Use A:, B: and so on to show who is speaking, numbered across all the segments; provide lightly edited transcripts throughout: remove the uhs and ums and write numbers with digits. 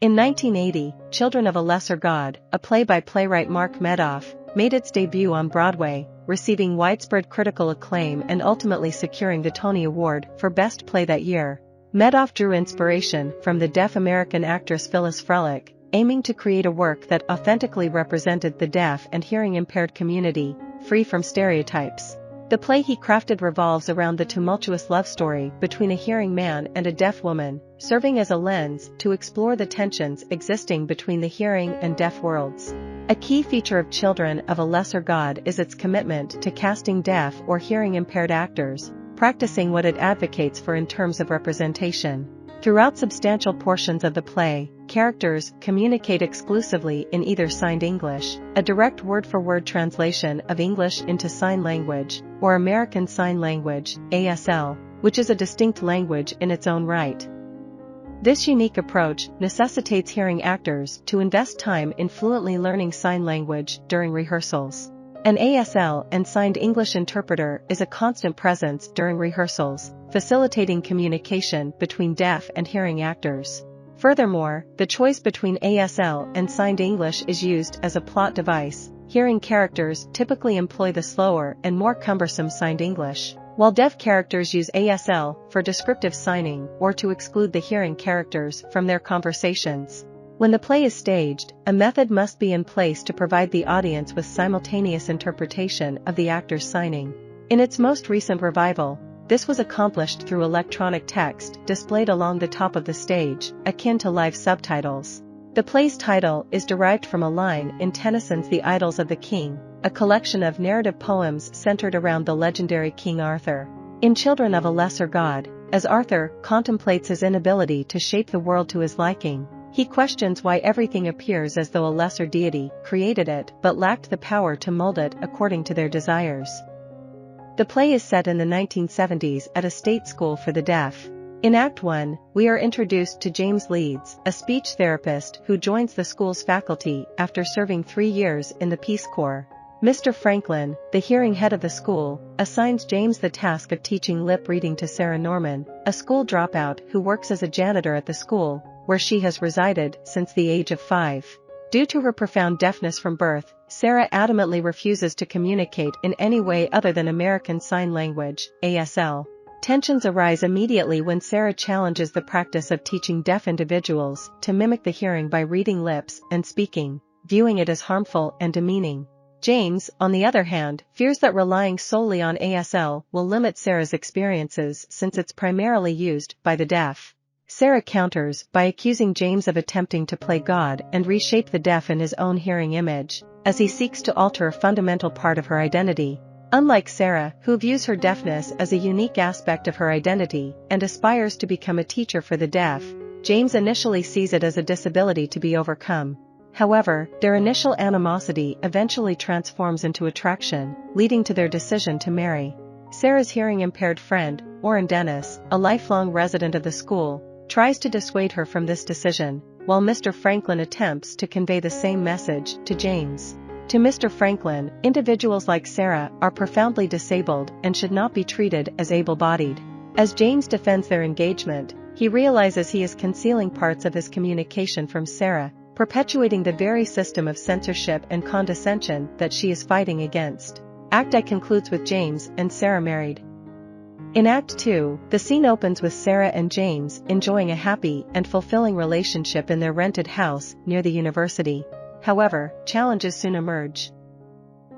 A: In 1980, Children of a Lesser God, a play by playwright Mark Medoff, made its debut on Broadway, receiving widespread critical acclaim and ultimately securing the Tony Award for Best Play that year. Medoff drew inspiration from the deaf American actress Phyllis Frelick, aiming to create a work that authentically represented the deaf and hearing-impaired community, free from stereotypes. The play he crafted revolves around the tumultuous love story between a hearing man and a deaf woman, serving as a lens to explore the tensions existing between the hearing and deaf worlds. A key feature of Children of a Lesser God is its commitment to casting deaf or hearing-impaired actors, practicing what it advocates for in terms of representation. Throughout substantial portions of the play, characters communicate exclusively in either signed English, a direct word-for-word translation of English into sign language, or American Sign Language, ASL, which is a distinct language in its own right. This unique approach necessitates hearing actors to invest time in fluently learning sign language during rehearsals. An ASL and signed English interpreter is a constant presence during rehearsals, facilitating communication between deaf and hearing actors. Furthermore, the choice between ASL and signed English is used as a plot device. Hearing characters typically employ the slower and more cumbersome signed English, while deaf characters use ASL for descriptive signing or to exclude the hearing characters from their conversations. When the play is staged, a method must be in place to provide the audience with simultaneous interpretation of the actor's signing. In its most recent revival, this was accomplished through electronic text displayed along the top of the stage, akin to live subtitles. The play's title is derived from a line in Tennyson's The Idylls of the King, a collection of narrative poems centered around the legendary King Arthur. In Children of a Lesser God, as Arthur contemplates his inability to shape the world to his liking, he questions why everything appears as though a lesser deity created it but lacked the power to mold it according to their desires. The play is set in the 1970s at a state school for the deaf. In Act 1, we are introduced to James Leeds, a speech therapist who joins the school's faculty after serving 3 years in the Peace Corps. Mr. Franklin, the hearing head of the school, assigns James the task of teaching lip reading to Sarah Norman, a school dropout who works as a janitor at the school, where she has resided since the age of 5. Due to her profound deafness from birth, Sarah adamantly refuses to communicate in any way other than American Sign Language, ASL. Tensions arise immediately when Sarah challenges the practice of teaching deaf individuals to mimic the hearing by reading lips and speaking, viewing it as harmful and demeaning. James, on the other hand, fears that relying solely on ASL will limit Sarah's experiences since it's primarily used by the deaf. Sarah counters by accusing James of attempting to play God and reshape the deaf in his own hearing image, as he seeks to alter a fundamental part of her identity. Unlike Sarah, who views her deafness as a unique aspect of her identity and aspires to become a teacher for the deaf, James initially sees it as a disability to be overcome. However, their initial animosity eventually transforms into attraction, leading to their decision to marry. Sarah's hearing-impaired friend, Orrin Dennis, a lifelong resident of the school, tries to dissuade her from this decision, while Mr. Franklin attempts to convey the same message to James. To Mr. Franklin, individuals like Sarah are profoundly disabled and should not be treated as able-bodied. As James defends their engagement, he realizes he is concealing parts of his communication from Sarah, perpetuating the very system of censorship and condescension that she is fighting against. Act I concludes with James and Sarah married. In Act 2, the scene opens with Sarah and James enjoying a happy and fulfilling relationship in their rented house near the university. However, challenges soon emerge.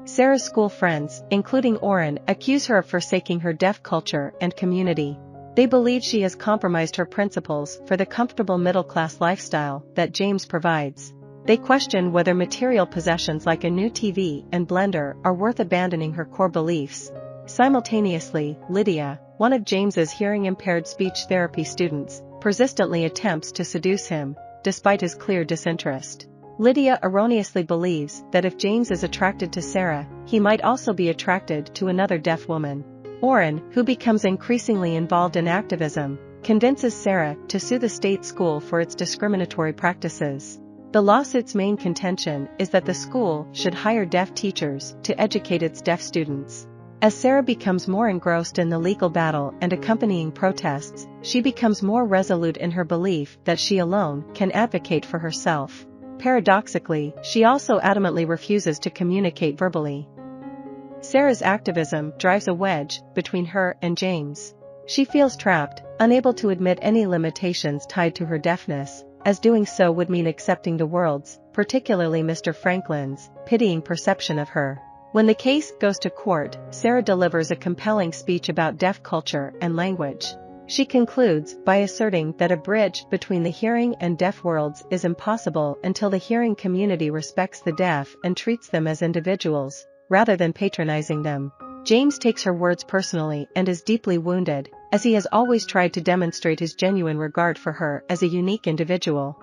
A: Sarah's school friends, including Orrin, accuse her of forsaking her deaf culture and community. They believe she has compromised her principles for the comfortable middle-class lifestyle that James provides. They question whether material possessions like a new TV and blender are worth abandoning her core beliefs. Simultaneously, Lydia, one of James's hearing-impaired speech therapy students, persistently attempts to seduce him, despite his clear disinterest. Lydia erroneously believes that if James is attracted to Sarah, he might also be attracted to another deaf woman. Orrin, who becomes increasingly involved in activism, convinces Sarah to sue the state school for its discriminatory practices. The lawsuit's main contention is that the school should hire deaf teachers to educate its deaf students. As Sarah becomes more engrossed in the legal battle and accompanying protests, she becomes more resolute in her belief that she alone can advocate for herself. Paradoxically, she also adamantly refuses to communicate verbally. Sarah's activism drives a wedge between her and James. She feels trapped, unable to admit any limitations tied to her deafness, as doing so would mean accepting the world's, particularly Mr. Franklin's, pitying perception of her. When the case goes to court, Sarah delivers a compelling speech about deaf culture and language. She concludes by asserting that a bridge between the hearing and deaf worlds is impossible until the hearing community respects the deaf and treats them as individuals, rather than patronizing them. James takes her words personally and is deeply wounded, as he has always tried to demonstrate his genuine regard for her as a unique individual.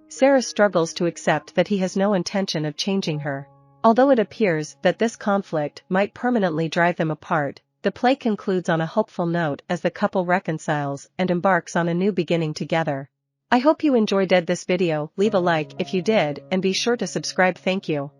A: Sarah struggles to accept that he has no intention of changing her. Although it appears that this conflict might permanently drive them apart, the play concludes on a hopeful note as the couple reconciles and embarks on a new beginning together. I hope you enjoyed this video. Leave a like if you did and be sure to subscribe. Thank you.